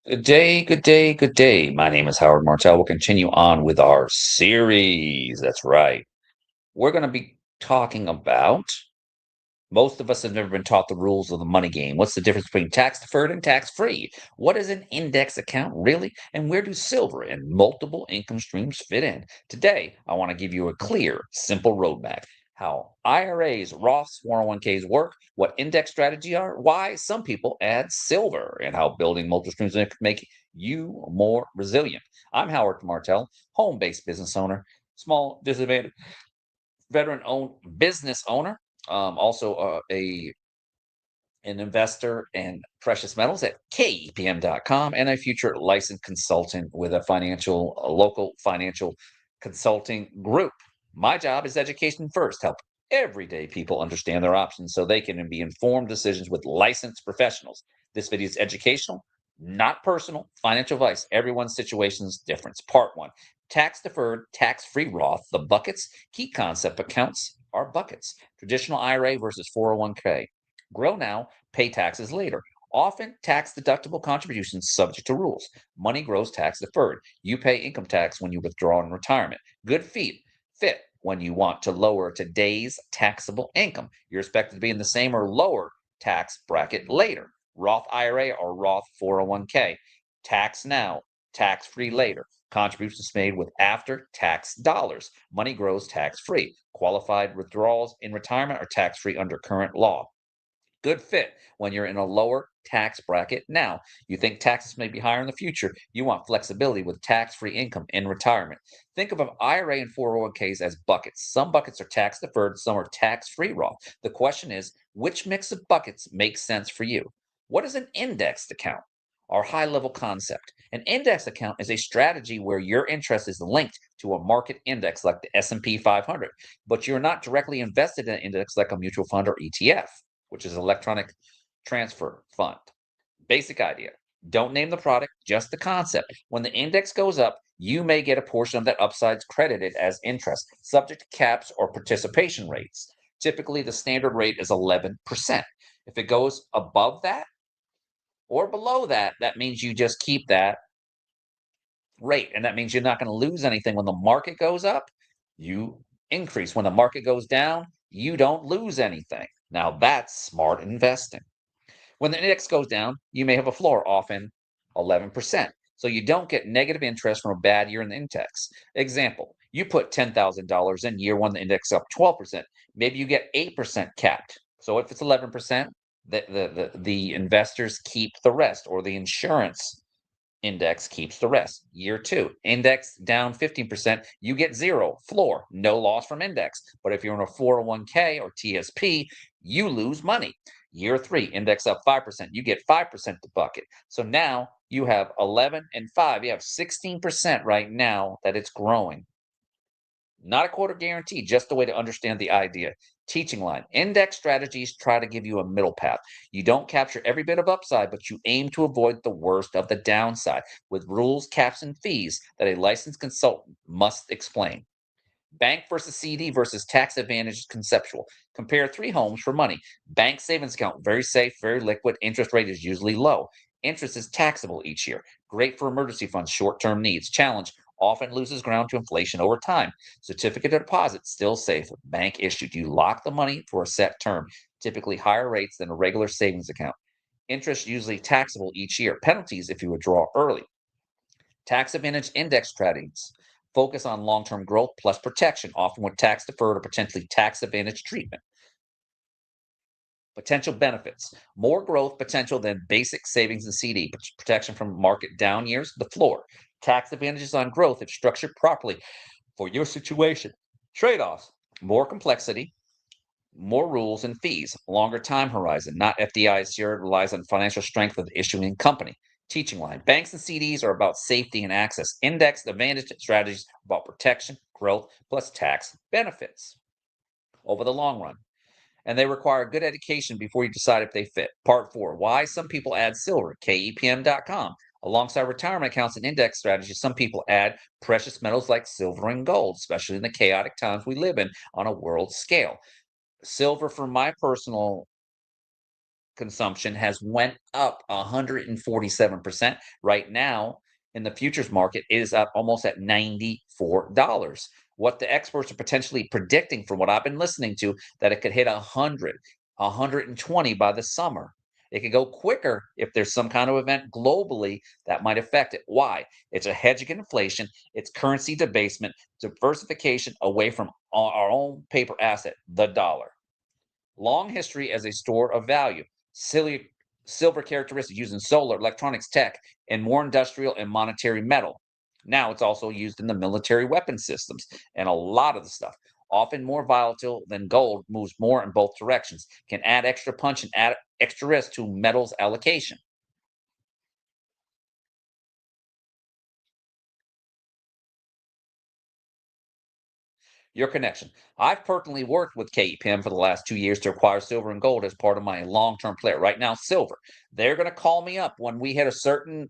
Good day, good day, good day. My name is Howard Martell. We'll continue on with our series. That's right. We're going to be talking about most of us have never been taught the rules of the money game. What's the difference between tax deferred and tax free? What is an index account really? And where do silver and multiple income streams fit in? Today, I want to give you a clear, simple roadmap. How IRAs, Roths, 401ks work, what index strategy are, why some people add silver, and how building multiple streams of income make you more resilient. I'm Howard Martell, home-based business owner, small disadvantaged veteran-owned business owner, also an investor in precious metals at kepm.com, and a future licensed consultant with a local financial consulting group. My job is education first, help everyday people understand their options so they can be informed decisions with licensed professionals. This video is educational, not personal. Financial advice. Everyone's situation is different. Part one: tax deferred, tax free Roth, the buckets. Key concept: accounts are buckets. Traditional IRA versus 401k. Grow now, pay taxes later. Often tax deductible contributions subject to rules. Money grows tax deferred. You pay income tax when you withdraw in retirement. Good fit when you want to lower today's taxable income. You're expected to be in the same or lower tax bracket later. Roth IRA or Roth 401k. Tax now, tax free later. Contributions made with after tax dollars. Money grows tax free. Qualified withdrawals in retirement are tax free under current law. Good fit when you're in a lower tax bracket now. You think taxes may be higher in the future. You want flexibility with tax free income in retirement. Think of an IRA and 401ks as buckets. Some buckets are tax deferred, some are tax free Roth. The question is, which mix of buckets makes sense for you? What is an indexed account? Our high level concept. An index account is a strategy where your interest is linked to a market index like the S&P 500, but you're not directly invested in an index like a mutual fund or ETF, which is electronic transfer fund. Basic idea. Don't name the product, just the concept. When the index goes up, you may get a portion of that upside credited as interest, subject to caps or participation rates. Typically, the standard rate is 11%. If it goes above that or below that, that means you just keep that rate. And that means you're not going to lose anything when the market goes up. You increase. When the market goes down, you don't lose anything. Now that's smart investing. When the index goes down, you may have a floor, often 11%. So you don't get negative interest from a bad year in the index. Example, you put $10,000 in year one, the index up 12%. Maybe you get 8% capped. So if it's 11%, the investors keep the rest, or the insurance index keeps the rest. Year two, index down 15%, you get zero, floor, no loss from index. But if you're in a 401k or TSP, you lose money. Year three, index up 5%, you get 5% to bucket. So now you have 11 and 5, you have 16% right now that it's growing. Not a quarter guarantee, just a way to understand the idea. Teaching line: index strategies try to give you a middle path. You don't capture every bit of upside, but you aim to avoid the worst of the downside with rules, caps, and fees that a licensed consultant must explain. Bank versus CD versus tax advantage conceptual. Compare three homes for money. Bank savings account, very safe, very liquid. Interest rate is usually low. Interest is taxable each year. Great for emergency funds, short term needs. Challenge: often loses ground to inflation over time. Certificate of deposit, still safe. Bank issued. You lock the money for a set term, typically higher rates than a regular savings account. Interest usually taxable each year. Penalties if you withdraw early. Tax advantage index strategies focus on long term growth plus protection, often with tax deferred or potentially tax advantage treatment. Potential benefits: more growth potential than basic savings and CD, protection from market down years, the floor. Tax advantages on growth if structured properly for your situation. Trade offs: more complexity, more rules and fees, longer time horizon, not FDIC, relies on financial strength of the issuing company. Teaching line: banks and CDs are about safety and access. Index advantage strategies about protection, growth, plus tax benefits over the long run. And they require good education before you decide if they fit. Part four: why some people add silver, kepm.com. Alongside retirement accounts and index strategies, some people add precious metals like silver and gold, especially in the chaotic times we live in on a world scale. Silver, for my personal consumption has went up 147%. Right now, in the futures market, it is up almost at $94. What the experts are potentially predicting, from what I've been listening to, that it could hit 100, 120 by the summer. It could go quicker if there's some kind of event globally that might affect it. Why? It's a hedge against inflation, it's currency debasement, diversification away from our own paper asset, the dollar. Long history as a store of value. Silver characteristics used in solar, electronics, tech, and more industrial and monetary metal. Now it's also used in the military weapon systems and a lot of the stuff. Often more volatile than gold, moves more in both directions, can add extra punch and add extra risk to metals allocation. Your connection. I've personally worked with KEPIM for the last 2 years to acquire silver and gold as part of my long-term play. Right now, silver. They're going to call me up when we hit a certain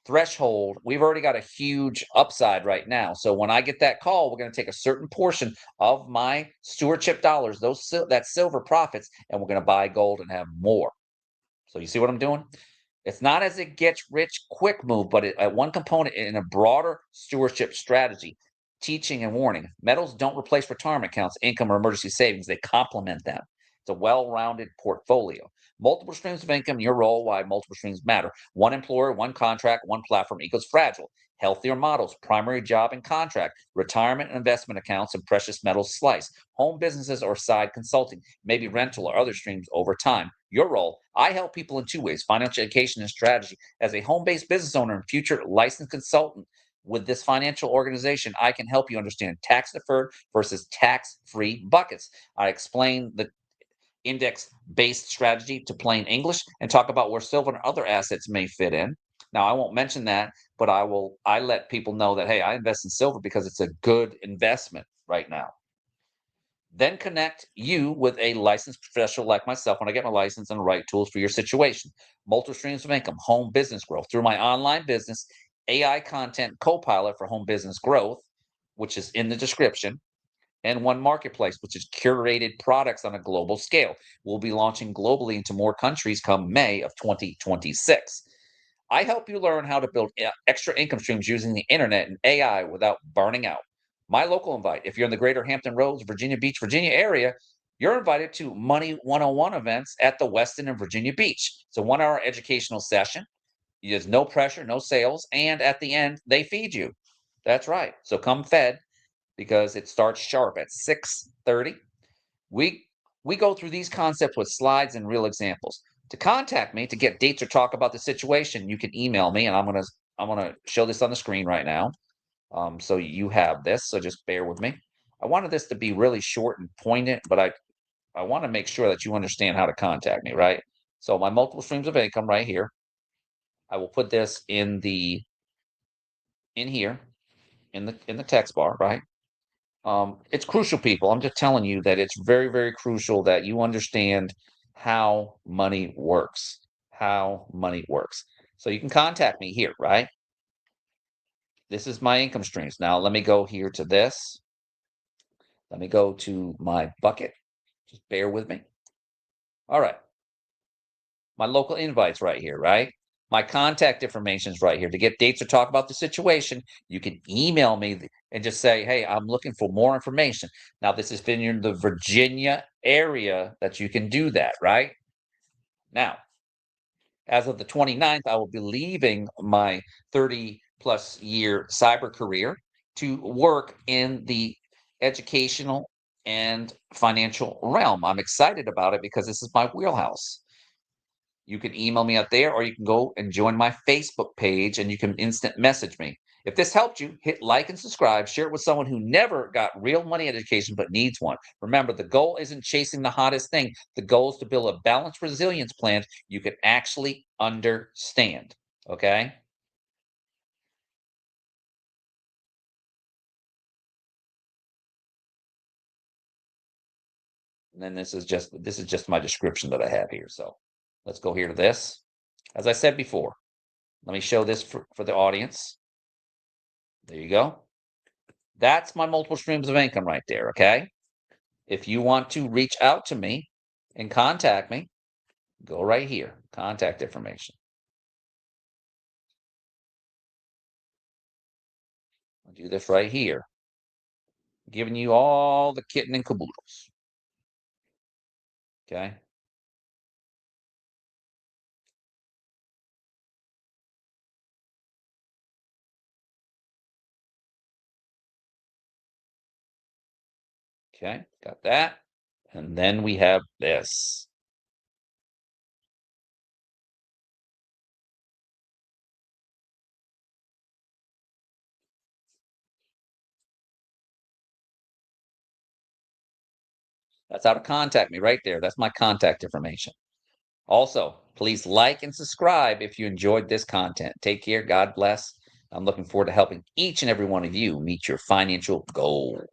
threshold. We've already got a huge upside right now. So when I get that call, we're going to take a certain portion of my stewardship dollars, that silver profits, and we're going to buy gold and have more. So you see what I'm doing? It's not as a get rich quick move, but one component in a broader stewardship strategy. Teaching and warning. Metals don't replace retirement accounts, income, or emergency savings. They complement them. It's a well-rounded portfolio. Multiple streams of income, your role, why multiple streams matter. One employer, one contract, one platform equals fragile. Healthier models, primary job and contract, retirement and investment accounts, and precious metals slice. Home businesses or side consulting, maybe rental or other streams over time. Your role, I help people in two ways: financial education and strategy. As a home based business owner and future licensed consultant with this financial organization, I can help you understand tax deferred versus tax free buckets. I explain the index based strategy to plain English and talk about where silver and other assets may fit in. Now, I won't mention that, but I let people know that, hey, I invest in silver because it's a good investment right now. Then connect you with a licensed professional like myself when I get my license and the right tools for your situation. Multiple streams of income, home business growth through my online business, AI content co-pilot for home business growth, which is in the description, and one marketplace, which is curated products on a global scale. We'll be launching globally into more countries come May of 2026. I help you learn how to build extra income streams using the internet and AI without burning out. My local invite, if you're in the Greater Hampton Roads, Virginia Beach, Virginia area, you're invited to Money 101 events at the Westin in Virginia Beach. It's a 1 hour educational session. There's no pressure, no sales, and at the end, they feed you. That's right. So come fed, because it starts sharp at 6:30. We we go through these concepts with slides and real examples. To contact me to get dates or talk about the situation, you can email me, and I'm gonna show this on the screen right now. So you have this. So just bear with me. I wanted this to be really short and poignant, but I want to make sure that you understand how to contact me, right? So my multiple streams of income right here. I will put this in here in the text bar, right? It's crucial, people. I'm just telling you that it's very, very crucial that you understand how money works. How money works. So you can contact me here, right? This is my income streams. Now let me go here to this. Let me go to my bucket. Just bear with me. All right. My local invites right here, right? My contact information is right here. To get dates or talk about the situation, you can email me and just say, hey, I'm looking for more information. Now, this is in the Virginia area that you can do that, right? Now, as of the 29th, I will be leaving my 30 plus year cyber career to work in the educational and financial realm. I'm excited about it because this is my wheelhouse. You can email me out there, or you can go and join my Facebook page and you can instant message me. If this helped you, hit like and subscribe. Share it with someone who never got real money education but needs one. Remember, the goal isn't chasing the hottest thing. The goal is to build a balanced resilience plan you can actually understand. Okay? And then this is just my description that I have here. So let's go here to this. As I said before, let me show this for the audience. There you go. That's my multiple streams of income right there, okay? If you want to reach out to me and contact me, Go right here, contact information. I'll do this right here, giving you all the kitten and caboodles. Okay. Okay, got that. And then we have this. That's how to contact me right there. That's my contact information. Also, please like and subscribe if you enjoyed this content. Take care. God bless. I'm looking forward to helping each and every one of you meet your financial goals.